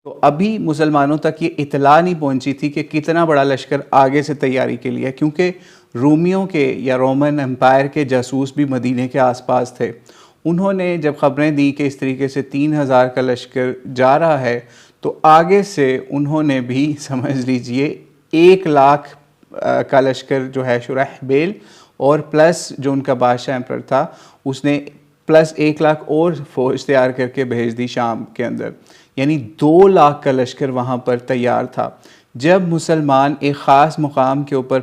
تو ابھی مسلمانوں تک یہ اطلاع نہیں پہنچی تھی کہ کتنا بڑا لشکر آگے سے تیاری کے لیے، کیونکہ رومیوں کے یا رومن امپائر کے جاسوس بھی مدینے کے آس پاس تھے۔ انہوں نے جب خبریں دی کہ اس طریقے سے 3000 کا لشکر جا رہا ہے، تو آگے سے انہوں نے بھی سمجھ لیجئے 1,00,000 کا لشکر جو ہے شرحبیل اور پلس جو ان کا بادشاہ امپرر تھا اس نے پلس 1,00,000 اور فوج تیار کر کے بھیج دی شام کے اندر، یعنی 2,00,000 کا لشکر وہاں پر تیار تھا۔ جب مسلمان ایک خاص مقام کے اوپر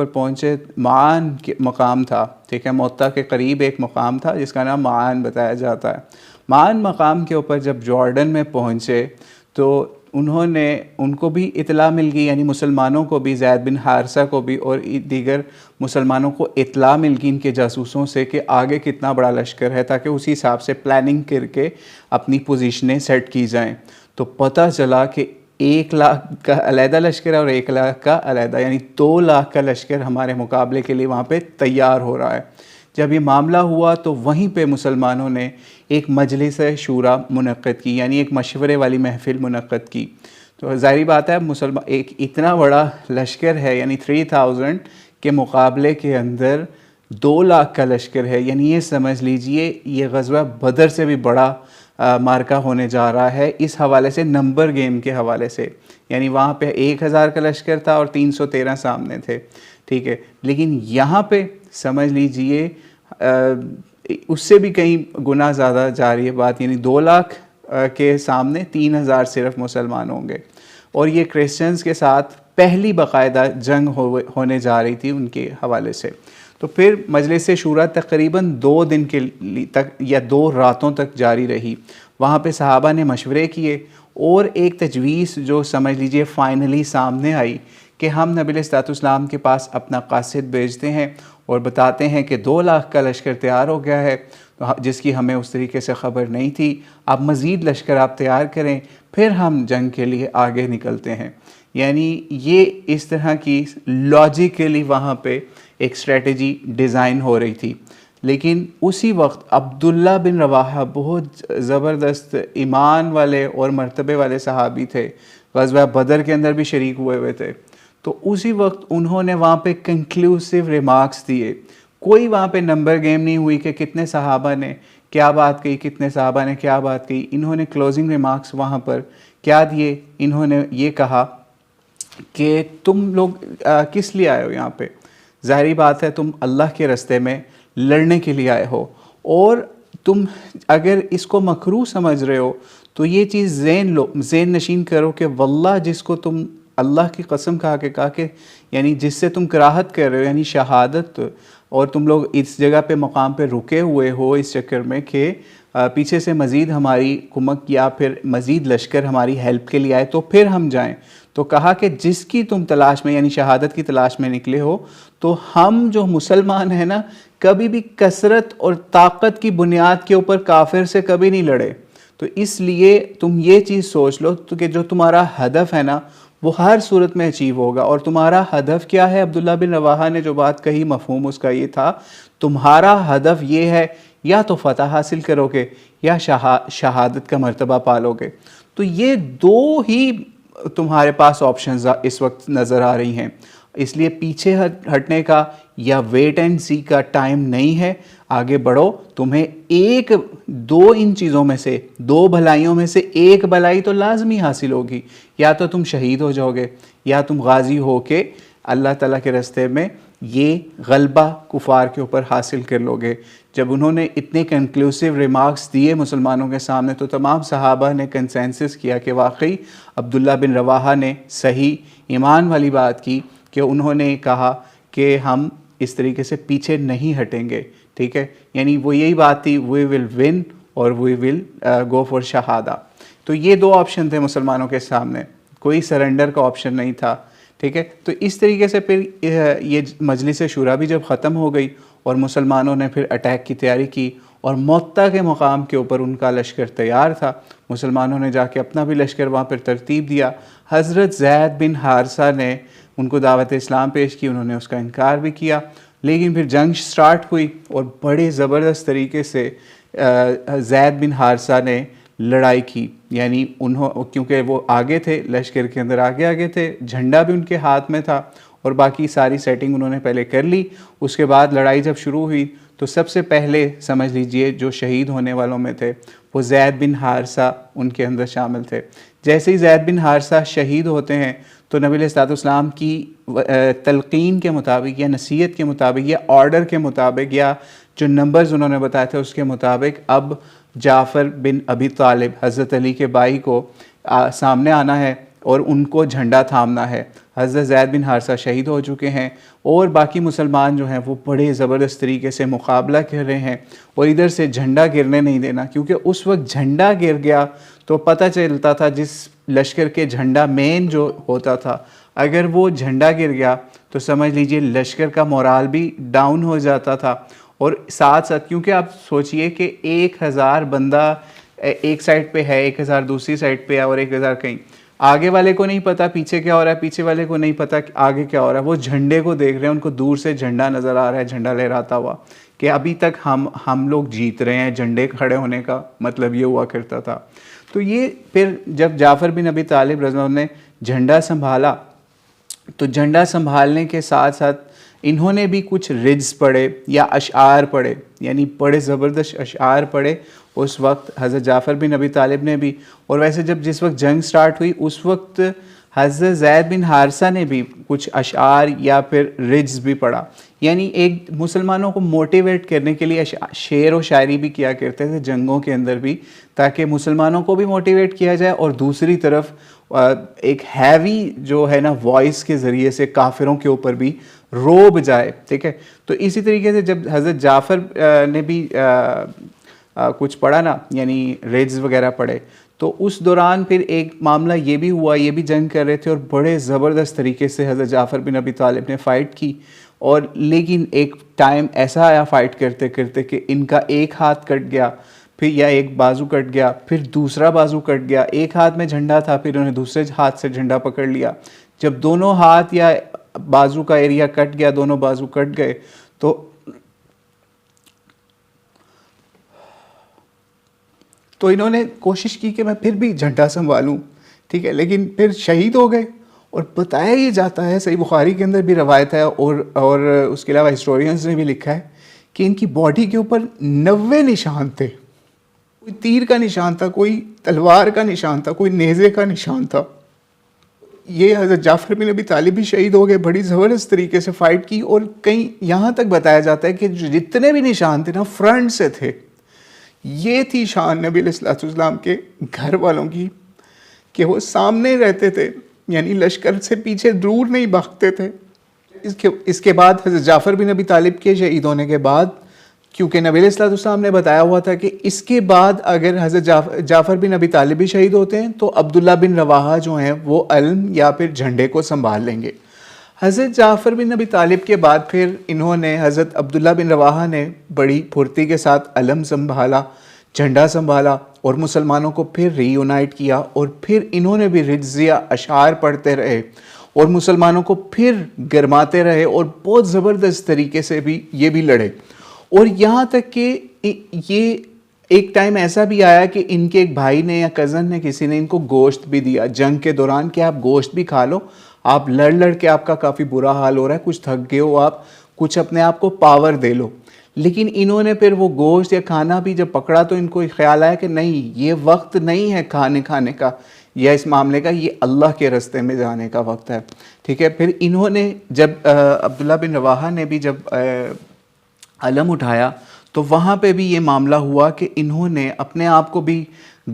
پہنچے، معان مقام تھا، ٹھیک ہے، موطا کے قریب ایک مقام تھا جس کا نام معان بتایا جاتا ہے۔ معان مقام کے اوپر جب جارڈن میں پہنچے تو ان کو بھی اطلاع مل گئی، یعنی مسلمانوں کو بھی، زید بن حارثہ کو بھی اور دیگر مسلمانوں کو اطلاع مل گئی ان کے جاسوسوں سے کہ آگے کتنا بڑا لشکر ہے، تاکہ اسی حساب سے پلاننگ کر کے اپنی پوزیشنیں سیٹ کی جائیں۔ تو پتہ چلا کہ 1,00,000 کا علیحدہ لشکر ہے اور 1,00,000 کا علیحدہ، یعنی 2,00,000 کا لشکر ہمارے مقابلے کے لیے وہاں پہ تیار ہو رہا ہے۔ جب یہ معاملہ ہوا تو وہیں پہ مسلمانوں نے ایک مجلس شورا منعقد کی، یعنی ایک مشورے والی محفل منعقد کی۔ تو ظاہری بات ہے ایک اتنا بڑا لشکر ہے، یعنی 3000 کے مقابلے کے اندر 2,00,000 کا لشکر ہے، یعنی یہ سمجھ لیجئے یہ غزوہ بدر سے بھی بڑا مارکہ ہونے جا رہا ہے اس حوالے سے، نمبر گیم کے حوالے سے۔ یعنی وہاں پہ 1,000 کا لشکر تھا اور 313 سامنے تھے، ٹھیک ہے، لیکن یہاں پہ سمجھ لیجئے اس سے بھی کہیں گنا زیادہ جا رہی ہے بات، یعنی 2,00,000 کے سامنے 3,000 صرف مسلمان ہوں گے، اور یہ کرسچنز کے ساتھ پہلی باقاعدہ جنگ ہونے جا رہی تھی ان کے حوالے سے۔ تو پھر مجلس شورا تقریباً 2 دن کے تک یا 2 راتوں تک جاری رہی۔ وہاں پہ صحابہ نے مشورے کیے اور ایک تجویز جو سمجھ لیجئے فائنلی سامنے آئی کہ ہم نبی علیہ السلام کے پاس اپنا قاصد بھیجتے ہیں اور بتاتے ہیں کہ 2,00,000 کا لشکر تیار ہو گیا ہے، جس کی ہمیں اس طریقے سے خبر نہیں تھی، اب مزید لشکر آپ تیار کریں، پھر ہم جنگ کے لیے آگے نکلتے ہیں۔ یعنی یہ اس طرح کی لاجیکلی وہاں پہ ایک اسٹریٹجی ڈیزائن ہو رہی تھی۔ لیکن اسی وقت عبداللہ بن رواحہ بہت زبردست ایمان والے اور مرتبے والے صحابی تھے، غزوہ بدر کے اندر بھی شریک ہوئے تھے۔ تو اسی وقت انہوں نے وہاں پہ کنکلوسیو ریمارکس دیے، کوئی وہاں پہ نمبر گیم نہیں ہوئی کہ کتنے صحابہ نے کیا بات کہی، کتنے صحابہ نے کیا بات کہی۔ انہوں نے کلوزنگ ریمارکس وہاں پر کیا دیے، انہوں نے یہ کہا کہ تم لوگ کس لیے آئے ہو یہاں پہ؟ ظاہری بات ہے تم اللہ کے راستے میں لڑنے کے لیے آئے ہو، اور تم اگر اس کو مکروہ سمجھ رہے ہو تو یہ چیز ذہن نشین کرو کہ واللہ جس کو تم اللہ کی قسم کہا کہ یعنی جس سے تم کراہت کر رہے ہو، یعنی شہادت، اور تم لوگ اس جگہ پہ مقام پہ رکے ہوئے ہو اس چکر میں کہ پیچھے سے مزید ہماری کمک یا پھر مزید لشکر ہماری ہیلپ کے لیے آئے تو پھر ہم جائیں۔ تو کہا کہ جس کی تم تلاش میں، یعنی شہادت کی تلاش میں نکلے ہو، تو ہم جو مسلمان ہیں نا، کبھی بھی کثرت اور طاقت کی بنیاد کے اوپر کافر سے کبھی نہیں لڑے۔ تو اس لیے تم یہ چیز سوچ لو کہ جو تمہارا ہدف ہے نا وہ ہر صورت میں اچیو ہوگا۔ اور تمہارا ہدف کیا ہے؟ عبداللہ بن رواحہ نے جو بات کہی مفہوم اس کا یہ تھا، تمہارا ہدف یہ ہے یا تو فتح حاصل کرو گے یا شہادت کا مرتبہ پالو گے۔ تو یہ 2 ہی تمہارے پاس آپشنز اس وقت نظر آ رہی ہیں، اس لیے پیچھے ہٹنے کا یا ویٹ اینڈ سی کا ٹائم نہیں ہے، آگے بڑھو۔ تمہیں 2 ان چیزوں میں سے، 2 بھلائیوں میں سے ایک بھلائی تو لازمی حاصل ہوگی، یا تو تم شہید ہو جاؤ گے یا تم غازی ہو کے اللہ تعالیٰ کے راستے میں یہ غلبہ کفار کے اوپر حاصل کر لو گے۔ جب انہوں نے اتنے کنکلوسیو ریمارکس دیے مسلمانوں کے سامنے تو تمام صحابہ نے کنسنسس کیا کہ واقعی عبداللہ بن رواحہ نے صحیح ایمان والی بات کی کہ انہوں نے کہا کہ ہم اس طریقے سے پیچھے نہیں ہٹیں گے، ٹھیک ہے، یعنی وہ یہی بات تھی، وی ول ون اور وی ول گو فار شہادہ۔ تو یہ 2 آپشن تھے مسلمانوں کے سامنے، کوئی سرنڈر کا آپشن نہیں تھا، ٹھیک ہے۔ تو اس طریقے سے پھر یہ مجلس شورا بھی جب ختم ہو گئی اور مسلمانوں نے پھر اٹیک کی تیاری کی، اور موطا کے مقام کے اوپر ان کا لشکر تیار تھا، مسلمانوں نے جا کے اپنا بھی لشکر وہاں پر ترتیب دیا۔ حضرت زید بن حارثہ نے ان کو دعوت اسلام پیش کی، انہوں نے اس کا انکار بھی کیا، لیکن پھر جنگ سٹارٹ ہوئی اور بڑے زبردست طریقے سے زید بن حارثہ نے لڑائی کی. یعنی کیونکہ وہ آگے تھے لشکر کے اندر، آگے تھے، جھنڈا بھی ان کے ہاتھ میں تھا اور باقی ساری سیٹنگ انہوں نے پہلے کر لی. اس کے بعد لڑائی جب شروع ہوئی تو سب سے پہلے سمجھ لیجئے جو شہید ہونے والوں میں تھے وہ زید بن حارثہ ان کے اندر شامل تھے. جیسے ہی زید بن حارثہ شہید ہوتے ہیں تو نبی علیہ السلام کی تلقین کے مطابق یا نصیحت کے مطابق یا آرڈر کے مطابق یا جو نمبرز انہوں نے بتائے تھے اس کے مطابق اب جعفر بن ابی طالب حضرت علی کے بھائی کو سامنے آنا ہے اور ان کو جھنڈا تھامنا ہے. حضرت زید بن حارثہ شہید ہو چکے ہیں اور باقی مسلمان جو ہیں وہ بڑے زبردست طریقے سے مقابلہ کر رہے ہیں اور ادھر سے جھنڈا گرنے نہیں دینا، کیونکہ اس وقت جھنڈا گر گیا تو پتہ چلتا تھا جس لشکر کے جھنڈا مین جو ہوتا تھا اگر وہ جھنڈا گر گیا تو سمجھ لیجئے لشکر کا مورال بھی ڈاؤن ہو جاتا تھا. اور ساتھ ساتھ کیونکہ آپ سوچئے کہ 1000 بندہ ایک سائڈ پہ ہے، 1000 دوسری سائڈ پہ ہے اور 1000 کہیں، آگے والے کو نہیں پتا پیچھے کیا ہو رہا ہے، پیچھے والے کو نہیں پتا آگے کیا ہو رہا ہے. وہ جھنڈے کو دیکھ رہے ہیں، ان کو دور سے جھنڈا نظر آ رہا ہے، جھنڈا لہراتا ہوا کہ ابھی تک ہم لوگ جیت رہے ہیں. جھنڈے کھڑے ہونے کا مطلب یہ ہوا کرتا تھا. تو یہ پھر جب جعفر بن ابی طالب رضی اللہ عنہ نے جھنڈا سنبھالا تو جھنڈا سنبھالنے کے ساتھ ساتھ انہوں نے بھی کچھ رجز پڑھے یا اشعار پڑھے، یعنی بڑے زبردست اشعار پڑھے اس وقت حضرت جعفر بن ابی طالب نے بھی. اور ویسے جس وقت جنگ سٹارٹ ہوئی اس وقت حضرت زید بن حارثہ نے بھی کچھ اشعار یا پھر رجز بھی پڑھا. یعنی ایک مسلمانوں کو موٹیویٹ کرنے کے لیے شعر و شاعری بھی کیا کرتے تھے جنگوں کے اندر بھی، تاکہ مسلمانوں کو بھی موٹیویٹ کیا جائے اور دوسری طرف ایک ہیوی جو ہے نا وائس کے ذریعے سے کافروں کے اوپر بھی روب جائے. ٹھیک ہے، تو اسی طریقے سے جب حضرت جعفر نے بھی کچھ پڑھا نا، یعنی ریجز وغیرہ پڑھے، تو اس دوران پھر ایک معاملہ یہ بھی ہوا، یہ بھی جنگ کر رہے تھے اور بڑے زبردست طریقے سے حضرت جعفر بن ابی طالب نے فائٹ کی. اور لیکن ایک ٹائم ایسا آیا فائٹ کرتے کرتے کہ ان کا ایک ہاتھ کٹ گیا، پھر یا ایک بازو کٹ گیا، پھر دوسرا بازو کٹ گیا. ایک ہاتھ میں جھنڈا تھا، پھر انہیں دوسرے ہاتھ سے جھنڈا پکڑ لیا. جب دونوں ہاتھ یا بازو کا ایریا کٹ گیا، دونوں بازو کٹ گئے، تو انہوں نے کوشش کی کہ میں پھر بھی جھنڈا سنبھالوں. ٹھیک ہے، لیکن پھر شہید ہو گئے. اور بتایا یہ جاتا ہے، صحیح بخاری کے اندر بھی روایت ہے اور اس کے علاوہ ہسٹورینز نے بھی لکھا ہے کہ ان کی باڈی کے اوپر 90 نشان تھے. کوئی تیر کا نشان تھا، کوئی تلوار کا نشان تھا، کوئی نیزے کا نشان تھا. یہ حضرت جعفر بن ابی طالب بھی شہید ہو گئے، بڑی زبردست طریقے سے فائٹ کی. اور کہیں یہاں تک بتایا جاتا ہے کہ جتنے بھی نشان تھے نا فرنٹ سے تھے. یہ تھی شان نبی علیہ السلام کے گھر والوں کی کہ وہ سامنے رہتے تھے، یعنی لشکر سے پیچھے دور نہیں بھاگتے تھے. اس کے بعد حضرت جعفر بن ابی طالب کے شہید ہونے کے بعد، کیونکہ نبی علیہ السلام نے بتایا ہوا تھا کہ اس کے بعد اگر حضرت جعفر بن ابی طالب بھی شہید ہوتے ہیں تو عبداللہ بن رواحہ جو ہیں وہ علم یا پھر جھنڈے کو سنبھال لیں گے. حضرت جعفر بن ابی طالب کے بعد پھر انہوں نے حضرت عبداللہ بن رواحہ نے بڑی پھرتی کے ساتھ علم سنبھالا، جھنڈا سنبھالا اور مسلمانوں کو پھر ری یونائٹ کیا. اور پھر انہوں نے بھی رجزیہ اشعار پڑھتے رہے اور مسلمانوں کو پھر گرماتے رہے اور بہت زبردست طریقے سے بھی یہ بھی لڑے. اور یہاں تک کہ یہ ایک ٹائم ایسا بھی آیا کہ ان کے ایک بھائی نے یا کزن نے کسی نے ان کو گوشت بھی دیا جنگ کے دوران کہ آپ گوشت بھی کھا لو، آپ لڑ کے آپ کا کافی برا حال ہو رہا ہے، کچھ تھک گئے ہو، آپ کچھ اپنے آپ کو پاور دے لو. لیکن انہوں نے پھر وہ گوشت یا کھانا بھی جب پکڑا تو ان کو خیال آیا کہ نہیں، یہ وقت نہیں ہے کھانے کا یا اس معاملے کا، یہ اللہ کے راستے میں جانے کا وقت ہے. ٹھیک ہے، پھر انہوں نے جب عبداللہ بن رواحہ نے بھی جب علم اٹھایا تو وہاں پہ بھی یہ معاملہ ہوا کہ انہوں نے اپنے آپ کو بھی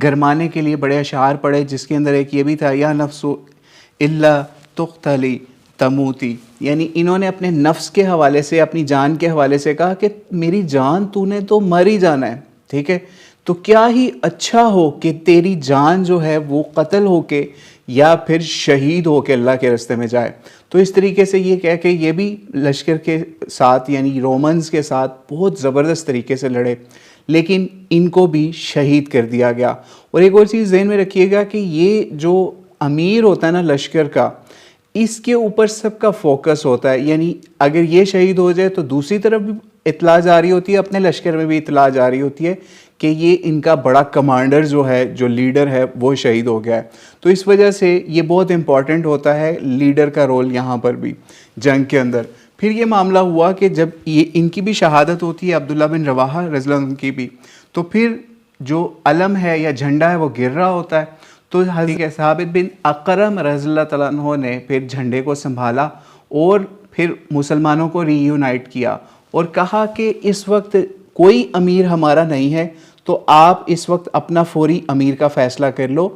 گرمانے کے لیے بڑے اشعار پڑھے، جس کے اندر ایک یہ بھی تھا، یا نفس الا تقتلی تموتی. یعنی انہوں نے اپنے نفس کے حوالے سے، اپنی جان کے حوالے سے کہا کہ میری جان تو نے تو مر ہی جانا ہے. ٹھیک ہے، تو کیا ہی اچھا ہو کہ تیری جان جو ہے وہ قتل ہو کے یا پھر شہید ہو کے اللہ کے راستے میں جائے. تو اس طریقے سے یہ کہہ کہ یہ بھی لشکر کے ساتھ یعنی رومنز کے ساتھ بہت زبردست طریقے سے لڑے، لیکن ان کو بھی شہید کر دیا گیا. اور ایک اور چیز ذہن میں رکھیے گا کہ یہ جو امیر ہوتا ہے نا لشکر کا، اس کے اوپر سب کا فوکس ہوتا ہے. یعنی اگر یہ شہید ہو جائے تو دوسری طرف بھی اطلاع جاری ہوتی ہے, اپنے لشکر میں بھی اطلاع جاری ہوتی ہے کہ یہ ان کا بڑا کمانڈر جو ہے, جو لیڈر ہے, وہ شہید ہو گیا ہے. تو اس وجہ سے یہ بہت امپورٹنٹ ہوتا ہے لیڈر کا رول یہاں پر بھی جنگ کے اندر. پھر یہ معاملہ ہوا کہ جب یہ ان کی بھی شہادت ہوتی ہے, عبداللہ بن رواحہ رضی اللہ عنہ کی بھی, تو پھر جو علم ہے یا جھنڈا ہے وہ گر رہا ہوتا ہے. تو حضرت ثابت بن اقرم رضی اللہ تعالیٰ عنہ نے پھر جھنڈے کو سنبھالا اور پھر مسلمانوں کو ری یونائٹ کیا اور کہا کہ اس وقت کوئی امیر ہمارا نہیں ہے, تو آپ اس وقت اپنا فوری امیر کا فیصلہ کر لو.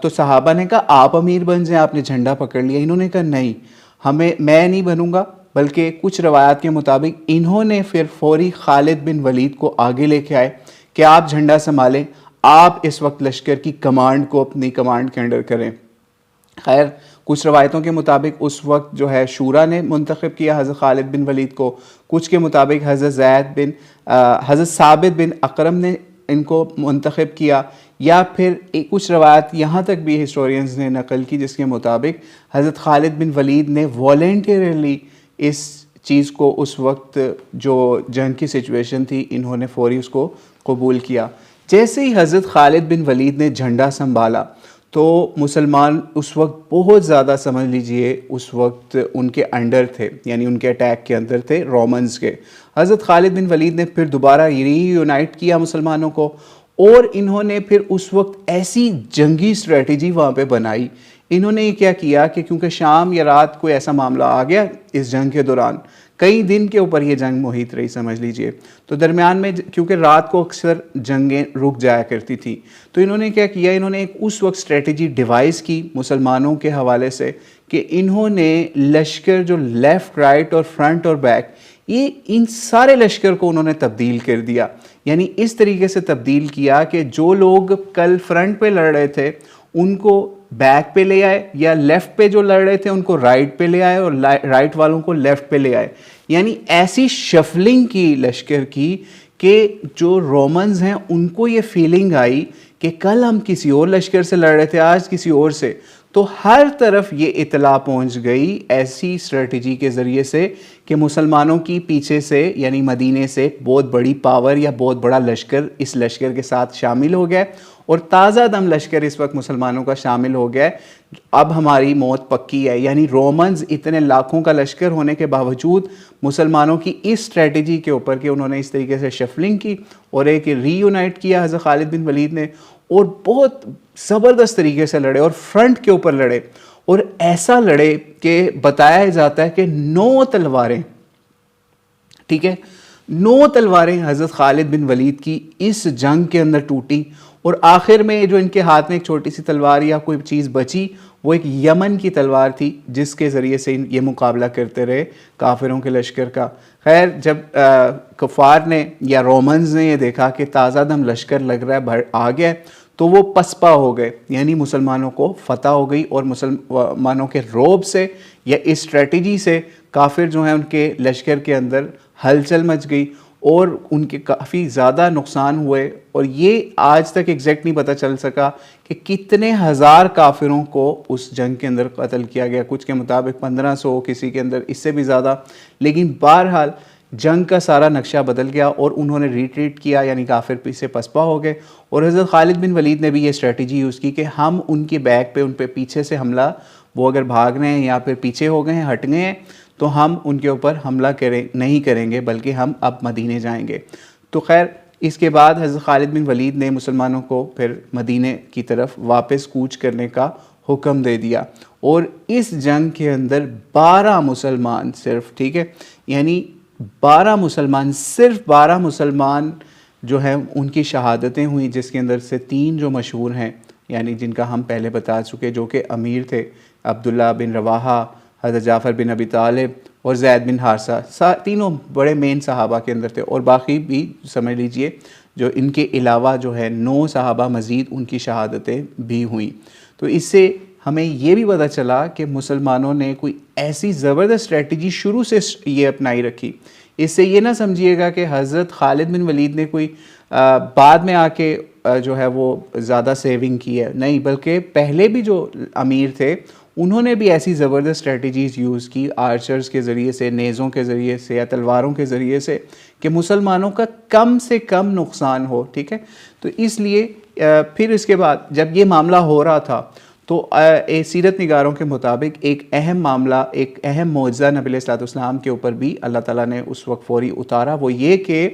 تو صحابہ نے کہا آپ امیر بن جائیں, آپ نے جھنڈا پکڑ لیا. انہوں نے کہا نہیں, میں نہیں بنوں گا, بلکہ کچھ روایات کے مطابق انہوں نے پھر فوری خالد بن ولید کو آگے لے کے آئے کہ آپ جھنڈا سنبھالیں, آپ اس وقت لشکر کی کمانڈ کو اپنی کمانڈ کے انڈر کریں. خیر کچھ روایتوں کے مطابق اس وقت جو ہے شورا نے منتخب کیا حضرت خالد بن ولید کو, کچھ کے مطابق حضرت ثابت بن اقرم نے ان کو منتخب کیا, یا پھر کچھ روایت یہاں تک بھی ہسٹورینز نے نقل کی جس کے مطابق حضرت خالد بن ولید نے والنٹیرلی اس چیز کو اس وقت جو جنگ کی سچویشن تھی انہوں نے فوری اس کو قبول کیا. جیسے ہی حضرت خالد بن ولید نے جھنڈا سنبھالا تو مسلمان اس وقت بہت زیادہ سمجھ لیجئے اس وقت ان کے انڈر تھے, یعنی ان کے اٹیک کے اندر تھے رومنز کے. حضرت خالد بن ولید نے پھر دوبارہ ری یونائٹ کیا مسلمانوں کو, اور انہوں نے پھر اس وقت ایسی جنگی اسٹریٹجی وہاں پہ بنائی. انہوں نے یہ کیا کیا کہ کیونکہ شام یا رات کوئی ایسا معاملہ آ گیا اس جنگ کے دوران, کئی دن کے اوپر یہ جنگ محیط رہی سمجھ لیجئے, تو درمیان میں کیونکہ رات کو اکثر جنگیں رک جایا کرتی تھی, تو انہوں نے کیا کیا, انہوں نے ایک اس وقت اسٹریٹجی ڈیوائز کی مسلمانوں کے حوالے سے کہ انہوں نے لشکر جو لیفٹ رائٹ اور فرنٹ اور بیک, یہ ان سارے لشکر کو انہوں نے تبدیل کر دیا. یعنی اس طریقے سے تبدیل کیا کہ جو لوگ کل فرنٹ پہ لڑ رہے تھے ان کو بیک پہ لے آئے, یا لیفٹ پہ جو لڑ رہے تھے ان کو رائٹ پہ لے آئے, اور رائٹ والوں کو لیفٹ پہ لے آئے. یعنی ایسی شفلنگ کی لشکر کی کہ جو رومنز ہیں ان کو یہ فیلنگ آئی کہ کل ہم کسی اور لشکر سے لڑ رہے تھے, آج کسی اور سے. تو ہر طرف یہ اطلاع پہنچ گئی ایسی اسٹریٹجی کے ذریعے سے کہ مسلمانوں کی پیچھے سے یعنی مدینے سے بہت بڑی پاور یا بہت بڑا لشکر اس لشکر کے ساتھ شامل ہو گیا, اور تازہ دم لشکر اس وقت مسلمانوں کا شامل ہو گیا. اب ہماری موت پکی ہے. یعنی رومنز اتنے لاکھوں کا لشکر ہونے کے باوجود مسلمانوں کی اس اسٹریٹجی کے اوپر کہ انہوں نے اس طریقے سے شفلنگ کی اور ایک ری یونائٹ کیا حضرت خالد بن ولید نے, اور بہت زبردست طریقے سے لڑے اور فرنٹ کے اوپر لڑے, اور ایسا لڑے کہ بتایا جاتا ہے کہ 9 تلواریں, ٹھیک ہے, 9 تلواریں حضرت خالد بن ولید کی اس جنگ کے اندر ٹوٹی, اور آخر میں جو ان کے ہاتھ میں ایک چھوٹی سی تلوار یا کوئی چیز بچی وہ ایک یمن کی تلوار تھی جس کے ذریعے سے یہ مقابلہ کرتے رہے کافروں کے لشکر کا. خیر جب کفار نے یا رومنز نے یہ دیکھا کہ تازہ دم لشکر لگ رہا ہے آ گیا, تو وہ پسپا ہو گئے, یعنی مسلمانوں کو فتح ہو گئی, اور مسلمانوں کے روب سے یا اس اسٹریٹجی سے کافر جو ہیں ان کے لشکر کے اندر ہلچل مچ گئی اور ان کے کافی زیادہ نقصان ہوئے. اور یہ آج تک ایگزیکٹ نہیں پتہ چل سکا کہ کتنے ہزار کافروں کو اس جنگ کے اندر قتل کیا گیا, کچھ کے مطابق 1500, کسی کے اندر اس سے بھی زیادہ. لیکن بہرحال جنگ کا سارا نقشہ بدل گیا اور انہوں نے ریٹریٹ کیا, یعنی کافر پیچھے پسپا ہو گئے. اور حضرت خالد بن ولید نے بھی یہ اسٹریٹجی یوز کی کہ ہم ان کے بیک پہ, ان پہ پیچھے سے حملہ, وہ اگر بھاگ رہے ہیں یا پھر پیچھے ہو گئے ہیں, ہٹ گئے ہیں, تو ہم ان کے اوپر حملہ نہیں کریں گے, بلکہ ہم اب مدینے جائیں گے. تو خیر اس کے بعد حضرت خالد بن ولید نے مسلمانوں کو پھر مدینے کی طرف واپس کوچ کرنے کا حکم دے دیا, اور اس جنگ کے اندر 12 مسلمان صرف, ٹھیک ہے, یعنی 12 مسلمان, صرف 12 مسلمان جو ہیں ان کی شہادتیں ہوئیں, جس کے اندر سے 3 جو مشہور ہیں, یعنی جن کا ہم پہلے بتا چکے, جو کہ امیر تھے, عبداللہ بن رواحہ, حضرت جعفر بن ابی طالب اور زید بن حارثہ. تینوں بڑے مین صحابہ کے اندر تھے, اور باقی بھی سمجھ لیجئے جو ان کے علاوہ جو ہے 9 صحابہ مزید ان کی شہادتیں بھی ہوئیں. تو اس سے ہمیں یہ بھی پتہ چلا کہ مسلمانوں نے کوئی ایسی زبردست اسٹریٹجی شروع سے یہ اپنائی رکھی. اس سے یہ نہ سمجھیے گا کہ حضرت خالد بن ولید نے کوئی بعد میں آ کے جو ہے وہ زیادہ سیونگ کی ہے, نہیں, بلکہ پہلے بھی جو امیر تھے انہوں نے بھی ایسی زبردست اسٹریٹجیز یوز کی آرچرز کے ذریعے سے, نیزوں کے ذریعے سے یا تلواروں کے ذریعے سے, کہ مسلمانوں کا کم سے کم نقصان ہو. ٹھیک ہے, تو اس لیے پھر اس کے بعد جب یہ معاملہ ہو رہا تھا تو سیرت نگاروں کے مطابق ایک اہم معاملہ, ایک اہم معجزہ نبی علیہ الصلوۃ والسلام کے اوپر بھی اللہ تعالیٰ نے اس وقت فوری اتارا. وہ یہ کہ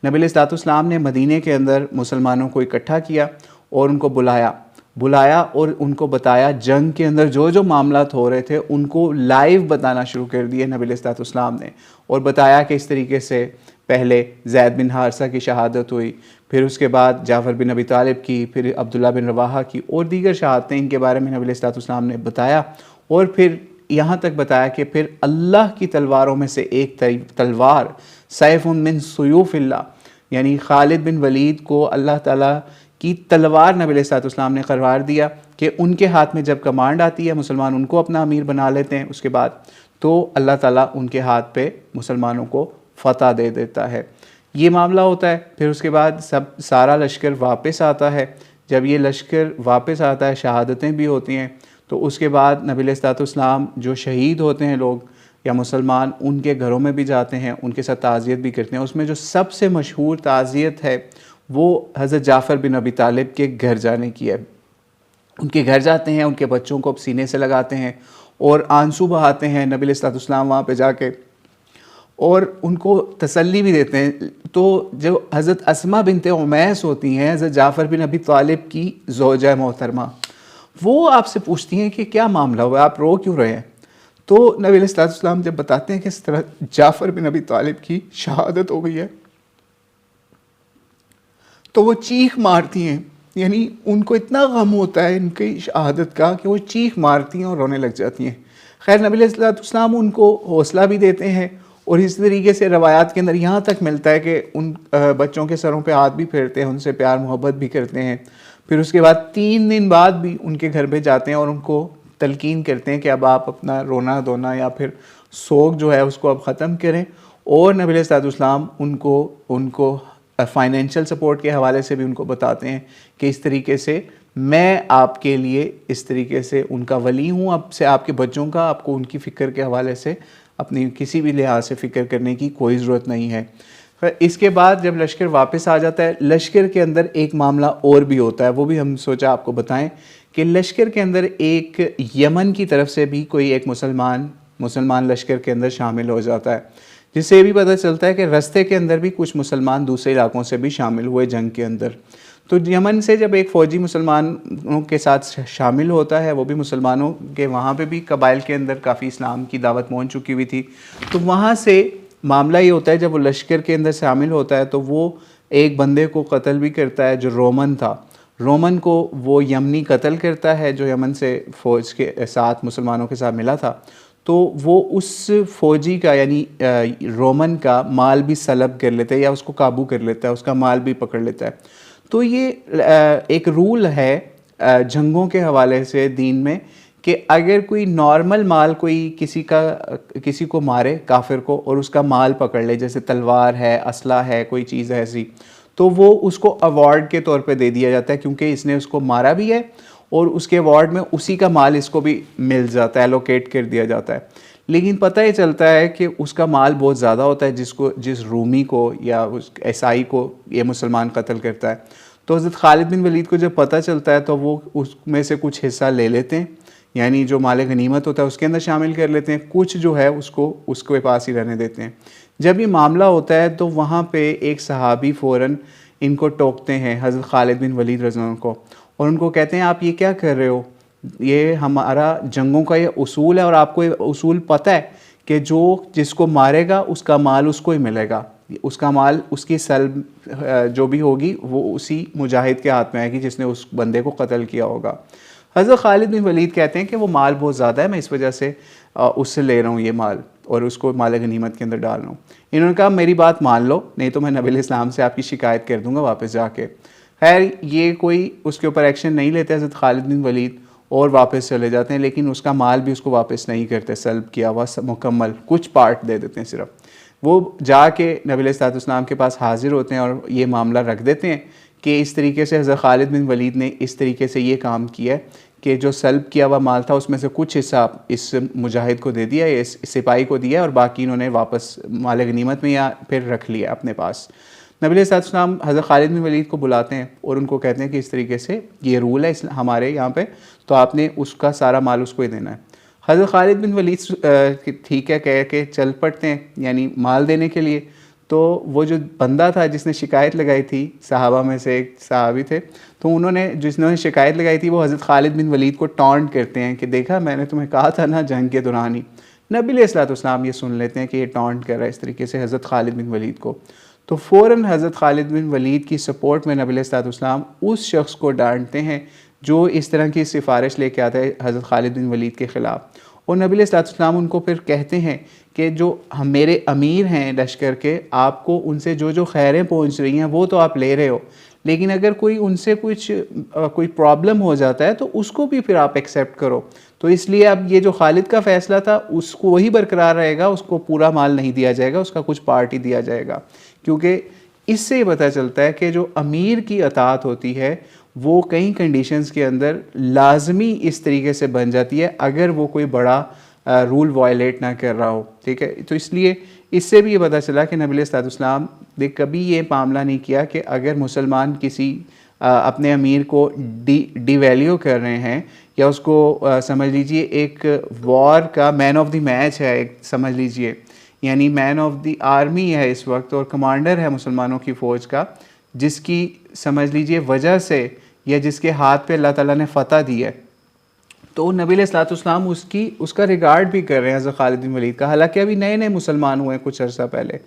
نبی علیہ الصلوۃ والسلام نے مدینے کے اندر مسلمانوں کو اکٹھا کیا اور ان کو بلایا اور ان کو بتایا, جنگ کے اندر جو جو معاملات ہو رہے تھے ان کو لائیو بتانا شروع کر دیے نبی علیہ الصلوۃ والسلام نے, اور بتایا کہ اس طریقے سے پہلے زید بن حارثہ کی شہادت ہوئی, پھر اس کے بعد جعفر بن ابی طالب کی, پھر عبداللہ بن رواحہ کی اور دیگر شہادتیں ان کے بارے میں نبی علیہ الصلوۃ والسلام نے بتایا. اور پھر یہاں تک بتایا کہ پھر اللہ کی تلواروں میں سے ایک تلوار سیف من سیوف اللہ, یعنی خالد بن ولید کو اللہ تعالیٰ کی تلوار نبی علیہ الصلوۃ والسلام نے قرار دیا کہ ان کے ہاتھ میں جب کمانڈ آتی ہے مسلمان ان کو اپنا امیر بنا لیتے ہیں, اس کے بعد تو اللہ تعالیٰ ان کے ہاتھ پہ مسلمانوں کو فتح دے دیتا ہے. یہ معاملہ ہوتا ہے. پھر اس کے بعد سارا لشکر واپس آتا ہے. جب یہ لشکر واپس آتا ہے شہادتیں بھی ہوتی ہیں, تو اس کے بعد نبی علیہ الصلوۃ والسلام جو شہید ہوتے ہیں لوگ یا مسلمان, ان کے گھروں میں بھی جاتے ہیں, ان کے ساتھ تعزیت بھی کرتے ہیں. اس میں جو سب سے مشہور تعزیت ہے وہ حضرت جعفر بن ابی طالب کے گھر جانے کی ہے. ان کے گھر جاتے ہیں, ان کے بچوں کو سینے سے لگاتے ہیں اور آنسو بہاتے ہیں نبی علیہ الصلوۃ والسلام وہاں پہ جا کے, اور ان کو تسلی بھی دیتے ہیں. تو جو حضرت اسماء بنت امیس ہوتی ہیں, حضرت جعفر بن ابی طالب کی زوجہ محترمہ, وہ آپ سے پوچھتی ہیں کہ کیا معاملہ ہوا, آپ رو کیوں رہے ہیں؟ تو نبی علیہ الصلوۃ والسلام جب بتاتے ہیں کہ اس طرح جعفر بن ابی طالب کی شہادت ہو گئی ہے, تو وہ چیخ مارتی ہیں. یعنی ان کو اتنا غم ہوتا ہے ان کی شہادت کا کہ وہ چیخ مارتی ہیں اور رونے لگ جاتی ہیں. خیر نبی علیہ الصلوۃ والسلام ان کو حوصلہ بھی دیتے ہیں, اور اس طریقے سے روایات کے اندر یہاں تک ملتا ہے کہ ان بچوں کے سروں پہ ہاتھ بھی پھیرتے ہیں, ان سے پیار محبت بھی کرتے ہیں. پھر اس کے بعد 3 دن بعد بھی ان کے گھر پہ جاتے ہیں اور ان کو تلقین کرتے ہیں کہ اب آپ اپنا رونا دھونا یا پھر سوگ جو ہے اس کو اب ختم کریں. اور نبی علیہ الصلوۃ والسلام ان کو فائنینشیل سپورٹ کے حوالے سے بھی ان کو بتاتے ہیں کہ اس طریقے سے میں آپ کے لیے اس طریقے سے ان کا ولی ہوں, اب سے آپ کے بچوں کا آپ کو ان کی فکر کے حوالے سے اپنی کسی بھی لحاظ سے فکر کرنے کی کوئی ضرورت نہیں ہے. اس کے بعد جب لشکر واپس آ جاتا ہے, لشکر کے اندر ایک معاملہ اور بھی ہوتا ہے, وہ بھی ہم سوچا آپ کو بتائیں کہ لشکر کے اندر ایک یمن کی طرف سے بھی کوئی ایک مسلمان لشکر کے اندر شامل ہو جاتا ہے, جس سے یہ بھی پتہ چلتا ہے کہ رستے کے اندر بھی کچھ مسلمان دوسرے علاقوں سے بھی شامل ہوئے جنگ کے اندر. تو یمن سے جب ایک فوجی مسلمانوں کے ساتھ شامل ہوتا ہے, وہ بھی مسلمانوں کے وہاں پہ بھی قبائل کے اندر کافی اسلام کی دعوت پہنچ چکی ہوئی تھی, تو وہاں سے معاملہ یہ ہوتا ہے جب وہ لشکر کے اندر شامل ہوتا ہے تو وہ ایک بندے کو قتل بھی کرتا ہے جو رومن تھا. رومن کو وہ یمنی قتل کرتا ہے جو یمن سے فوج کے ساتھ مسلمانوں کے ساتھ ملا تھا. تو وہ اس فوجی کا یعنی رومن کا مال بھی سلب کر لیتا ہے یا اس کو قابو کر لیتا ہے, اس کا مال بھی پکڑ لیتا ہے. تو یہ ایک رول ہے جنگوں کے حوالے سے دین میں کہ اگر کوئی نارمل مال کوئی کسی کو مارے کافر کو اور اس کا مال پکڑ لے, جیسے تلوار ہے, اسلحہ ہے, کوئی چیز ہے ایسی, تو وہ اس کو ایوارڈ کے طور پہ دے دیا جاتا ہے کیونکہ اس نے اس کو مارا بھی ہے اور اس کے ایوارڈ میں اسی کا مال اس کو بھی مل جاتا ہے, ایلوکیٹ کر دیا جاتا ہے. لیکن پتہ یہ چلتا ہے کہ اس کا مال بہت زیادہ ہوتا ہے جس رومی کو یا اس عیسائی کو یہ مسلمان قتل کرتا ہے. تو حضرت خالد بن ولید کو جب پتہ چلتا ہے تو وہ اس میں سے کچھ حصہ لے لیتے ہیں, یعنی جو مال غنیمت ہوتا ہے اس کے اندر شامل کر لیتے ہیں, کچھ جو ہے اس کے پاس ہی رہنے دیتے ہیں. جب یہ معاملہ ہوتا ہے تو وہاں پہ ایک صحابی فوراً ان کو ٹوکتے ہیں حضرت خالد بن ولید رضی اللہ عنہ کو, اور ان کو کہتے ہیں آپ یہ کیا کر رہے ہو, یہ ہمارا جنگوں کا یہ اصول ہے اور آپ کو یہ اصول پتہ ہے کہ جس کو مارے گا اس کا مال اس کو ہی ملے گا, اس کا مال اس کی سلب جو بھی ہوگی وہ اسی مجاہد کے ہاتھ میں آئے گی جس نے اس بندے کو قتل کیا ہوگا. حضرت خالد بن ولید کہتے ہیں کہ وہ مال بہت زیادہ ہے, میں اس وجہ سے اس سے لے رہا ہوں یہ مال اور اس کو مال غنیمت کے اندر ڈال رہا ہوں. انہوں نے کہا میری بات مان لو, نہیں تو میں نبی علیہ السلام سے آپ کی شکایت کر دوں گا واپس جا کے. خیر یہ کوئی اس کے اوپر ایکشن نہیں لیتے حضرت خالد بن ولید اور واپس چلے جاتے ہیں, لیکن اس کا مال بھی اس کو واپس نہیں کرتے, سلب کیا ہوا مکمل کچھ پارٹ دے دیتے ہیں صرف. وہ جا کے نبی علیہ السلام کے پاس حاضر ہوتے ہیں اور یہ معاملہ رکھ دیتے ہیں کہ اس طریقے سے حضرت خالد بن ولید نے اس طریقے سے یہ کام کیا ہے کہ جو سلب کیا ہوا مال تھا اس میں سے کچھ حصہ اس مجاہد کو دے دیا, اس سپاہی کو دیا, اور باقی انہوں نے واپس مال غنیمت میں یا پھر رکھ لیا اپنے پاس. نبی علیہ السلام حضرت خالد بن ولید کو بلاتے ہیں اور ان کو کہتے ہیں کہ اس طریقے سے یہ رول ہے ہمارے یہاں پہ, تو آپ نے اس کا سارا مال اس کو ہی دینا ہے. حضرت خالد بن ولید ٹھیک ہے کہہ کے چل پڑتے ہیں یعنی مال دینے کے لیے. تو وہ جو بندہ تھا جس نے شکایت لگائی تھی, صحابہ میں سے ایک صحابی تھے, تو انہوں نے جس نے شکایت لگائی تھی وہ حضرت خالد بن ولید کو ٹانٹ کرتے ہیں کہ دیکھا میں نے تمہیں کہا تھا نا جنگ کے دوران ہی. نبی علیہ السلام یہ سن لیتے ہیں کہ یہ ٹانٹ کر رہا ہے اس طریقے سے حضرت خالد بن ولید کو. تو فوراً حضرت خالد بن ولید کی سپورٹ میں نبی علیہ السلام اس شخص کو ڈانٹتے ہیں جو اس طرح کی سفارش لے کے آتا ہے حضرت خالد بن ولید کے خلاف. اور نبی علیہ السلام ان کو پھر کہتے ہیں کہ جو میرے امیر ہیں لشکر کے, آپ کو ان سے جو خیریں پہنچ رہی ہیں وہ تو آپ لے رہے ہو, لیکن اگر کوئی ان سے کوئی پرابلم ہو جاتا ہے تو اس کو بھی پھر آپ ایکسیپٹ کرو. تو اس لیے اب یہ جو خالد کا فیصلہ تھا اس کو وہی برقرار رہے گا, اس کو پورا مال نہیں دیا جائے گا, اس کا کچھ پارٹ ہی دیا جائے گا. کیونکہ اس سے یہ پتہ چلتا ہے کہ جو امیر کی اطاعت ہوتی ہے وہ کئی کنڈیشنز کے اندر لازمی اس طریقے سے بن جاتی ہے اگر وہ کوئی بڑا رول وائلیٹ نہ کر رہا ہو. ٹھیک ہے, تو اس لیے اس سے بھی یہ پتہ چلا کہ نبی علیہ السلام نے کبھی یہ معاملہ نہیں کیا کہ اگر مسلمان کسی اپنے امیر کو ڈی ویلیو کر رہے ہیں یا اس کو سمجھ لیجئے ایک وار کا مین آف دی میچ ہے, ایک سمجھ لیجئے یعنی مین آف دی آرمی ہے اس وقت اور کمانڈر ہے مسلمانوں کی فوج کا, جس کی سمجھ لیجئے وجہ سے یا جس کے ہاتھ پہ اللہ تعالیٰ نے فتح دی ہے, تو نبی علیہ السلام اس کا ریگارڈ بھی کر رہے ہیں حضرت خالد بن ولید کا, حالانکہ ابھی نئے نئے مسلمان ہوئے ہیں کچھ عرصہ پہلے.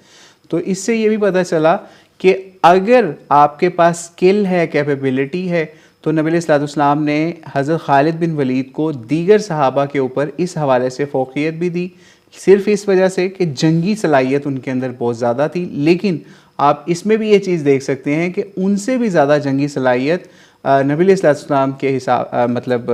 تو اس سے یہ بھی پتہ چلا کہ اگر آپ کے پاس اسکل ہے, کیپیبلٹی ہے, تو نبی علیہ السلام نے حضرت خالد بن ولید کو دیگر صحابہ کے اوپر اس حوالے سے فوقیت بھی دی, صرف اس وجہ سے کہ جنگی صلاحیت ان کے اندر بہت زیادہ تھی. لیکن آپ اس میں بھی یہ چیز دیکھ سکتے ہیں کہ ان سے بھی زیادہ جنگی صلاحیت نبی علیہ السلام کے حساب مطلب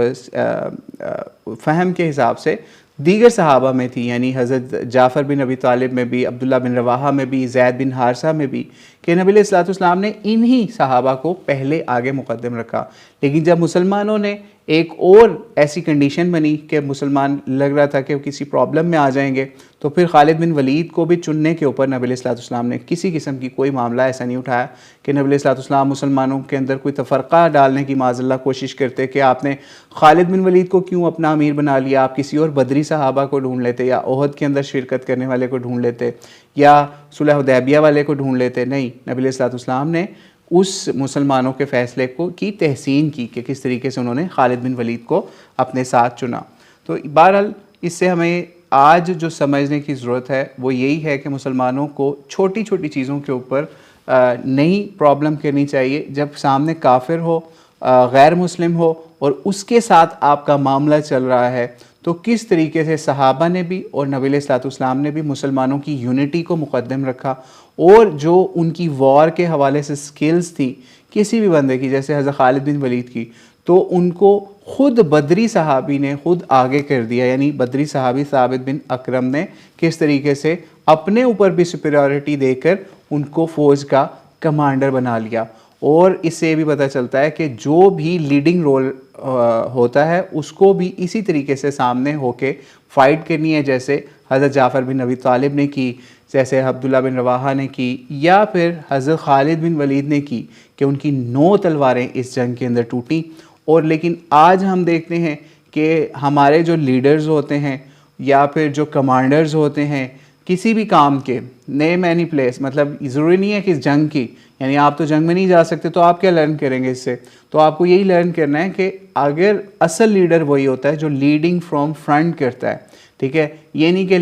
فہم کے حساب سے دیگر صحابہ میں تھی, یعنی حضرت جعفر بن ابی طالب میں بھی, عبداللہ بن رواحہ میں بھی, زید بن حارثہ میں بھی, کہ نبی علیہ السلام نے انہی صحابہ کو پہلے آگے مقدم رکھا. لیکن جب مسلمانوں نے ایک اور ایسی کنڈیشن بنی کہ مسلمان لگ رہا تھا کہ وہ کسی پرابلم میں آ جائیں گے, تو پھر خالد بن ولید کو بھی چننے کے اوپر نبی علیہ السلام نے کسی قسم کی کوئی معاملہ ایسا نہیں اٹھایا کہ نبی علیہ السلام مسلمانوں کے اندر کوئی تفرقہ ڈالنے کی معاذ اللہ کوشش کرتے کہ آپ نے خالد بن ولید کو کیوں اپنا امیر بنا لیا, آپ کسی اور بدری صحابہ کو ڈھونڈ لیتے یا احد کے اندر شرکت کرنے والے کو ڈھونڈ لیتے یا صلح حدیبیہ والے کو ڈھونڈ لیتے. نہیں, نبی علیہ السلام نے اس مسلمانوں کے فیصلے کی تحسین کی کہ کس طریقے سے انہوں نے خالد بن ولید کو اپنے ساتھ چنا. تو بہرحال اس سے ہمیں آج جو سمجھنے کی ضرورت ہے وہ یہی ہے کہ مسلمانوں کو چھوٹی چھوٹی چیزوں کے اوپر نہیں پرابلم کرنی چاہیے. جب سامنے کافر ہو, غیر مسلم ہو اور اس کے ساتھ آپ کا معاملہ چل رہا ہے, تو کس طریقے سے صحابہ نے بھی اور نبی علیہ السلام نے بھی مسلمانوں کی یونٹی کو مقدم رکھا, اور جو ان کی وار کے حوالے سے سکلز تھی کسی بھی بندے کی, جیسے حضرت خالد بن ولید کی, تو ان کو خود بدری صحابی نے خود آگے کر دیا. یعنی بدری صحابی ثابت بن اکرم نے کس طریقے سے اپنے اوپر بھی سپیریورٹی دے کر ان کو فوج کا کمانڈر بنا لیا. اور اس سے یہ بھی پتہ چلتا ہے کہ جو بھی لیڈنگ رول ہوتا ہے اس کو بھی اسی طریقے سے سامنے ہو کے فائٹ کرنی ہے, جیسے حضرت جعفر بن ابی طالب نے کی, جیسے عبداللہ بن رواحہ نے کی, یا پھر حضرت خالد بن ولید نے کی, کہ ان کی 9 تلواریں اس جنگ کے اندر ٹوٹیں. اور لیکن آج ہم دیکھتے ہیں کہ ہمارے جو لیڈرز ہوتے ہیں یا پھر جو کمانڈرز ہوتے ہیں کسی بھی کام کے, نیم اینی پلیس, مطلب ضروری نہیں ہے کہ اس جنگ کی, یعنی آپ تو جنگ میں نہیں جا سکتے تو آپ کیا لرن کریں گے اس سے. تو آپ کو یہی لرن کرنا ہے کہ اگر اصل لیڈر وہی ہوتا ہے جو لیڈنگ فرام فرنٹ کرتا ہے, ٹھیک ہے, یہ نہیں کہ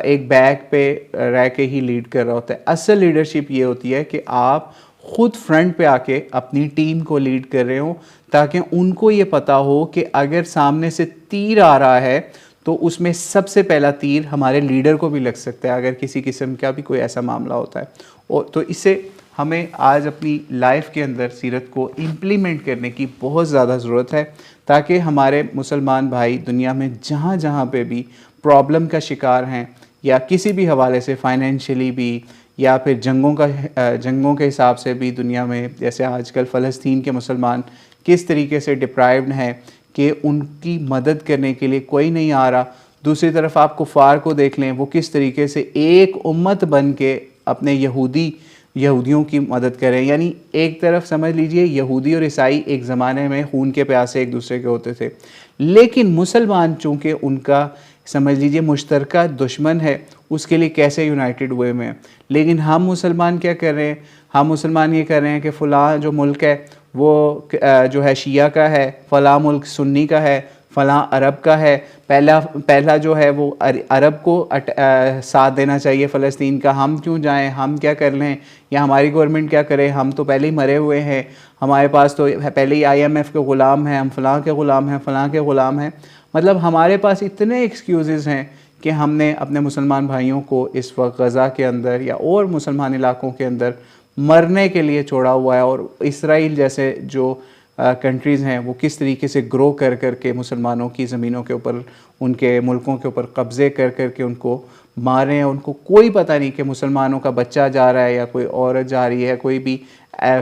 ایک بیک پہ رہ کے ہی لیڈ کر رہا ہوتا ہے. اصل لیڈرشپ یہ ہوتی ہے کہ آپ خود فرنٹ پہ آ کے اپنی ٹیم کو لیڈ کر رہے ہوں, تاکہ ان کو یہ پتہ ہو کہ اگر سامنے سے تیر آ رہا ہے تو اس میں سب سے پہلا تیر ہمارے لیڈر کو بھی لگ سکتا ہے اگر کسی قسم کا بھی کوئی ایسا معاملہ ہوتا ہے. تو اس سے ہمیں آج اپنی لائف کے اندر سیرت کو امپلیمنٹ کرنے کی بہت زیادہ ضرورت ہے, تاکہ ہمارے مسلمان بھائی دنیا میں جہاں جہاں پہ بھی پرابلم کا شکار ہیں یا کسی بھی حوالے سے فائنینشلی بھی یا پھر جنگوں کے حساب سے بھی دنیا میں, جیسے آج کل فلسطین کے مسلمان کس طریقے سے ڈپرائیوڈ ہیں, کہ ان کی مدد کرنے کے لیے کوئی نہیں آ رہا، دوسری طرف آپ کفار کو دیکھ لیں، وہ کس طریقے سے ایک امت بن کے اپنے یہودیوں کی مدد کریں. یعنی ایک طرف سمجھ لیجئے یہودی اور عیسائی ایک زمانے میں خون کے پیاسے ایک دوسرے کے ہوتے تھے، لیکن مسلمان چونکہ ان کا سمجھ لیجئے مشترکہ دشمن ہے، اس کے لیے کیسے یونائٹڈ ہوئے میں. لیکن ہم مسلمان کیا کر رہے ہیں؟ ہم مسلمان یہ کر رہے ہیں کہ فلاں جو ملک ہے وہ جو ہے شیعہ کا ہے، فلاں ملک سنی کا ہے، فلاں عرب کا ہے، پہلا جو ہے وہ عرب کو ساتھ دینا چاہیے فلسطین کا، ہم کیوں جائیں، ہم کیا کر لیں، یا ہماری گورنمنٹ کیا کرے، ہم تو پہلے ہی مرے ہوئے ہیں، ہمارے پاس تو پہلے ہی IMF کے غلام ہیں، ہم فلاں کے غلام ہیں، فلاں کے غلام ہیں. مطلب ہمارے پاس اتنے ایکسکیوزز ہیں کہ ہم نے اپنے مسلمان بھائیوں کو اس وقت غزہ کے اندر یا اور مسلمان علاقوں کے اندر مرنے کے لیے چھوڑا ہوا ہے. اور اسرائیل جیسے جو کنٹریز ہیں وہ کس طریقے سے گرو کر کے مسلمانوں کی زمینوں کے اوپر، ان کے ملکوں کے اوپر قبضے کر کے ان کو مارے ہیں. ان کو کوئی پتہ نہیں کہ مسلمانوں کا بچہ جا رہا ہے یا کوئی عورت جا رہی ہے، کوئی بھی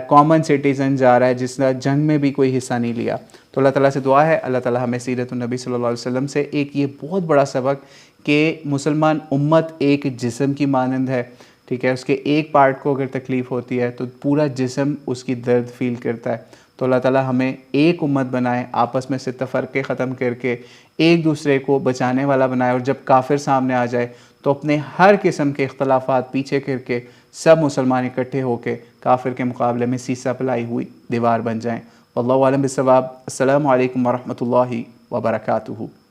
کامن سٹیزن جا رہا ہے جس نے جنگ میں بھی کوئی حصہ نہیں لیا. تو اللہ تعالیٰ سے دعا ہے اللہ تعالیٰ ہمیں سیرت النبی صلی اللہ علیہ وسلم سے ایک یہ بہت بڑا سبق کہ مسلمان امت ایک جسم کی مانند ہے، ٹھیک ہے، اس کے ایک پارٹ کو اگر تکلیف ہوتی ہے تو پورا جسم اس کی درد فیل کرتا ہے. تو اللہ تعالیٰ ہمیں ایک امت بنائے، آپس میں سے تفرقے ختم کر کے ایک دوسرے کو بچانے والا بنائے، اور جب کافر سامنے آ جائے تو اپنے ہر قسم کے اختلافات پیچھے کر کے سب مسلمان اکٹھے ہو کے کافر کے مقابلے میں سیسا پلائی ہوئی دیوار بن جائیں. واللہ اعلم بالصواب. السلام علیکم ورحمۃ اللہ وبرکاتہ.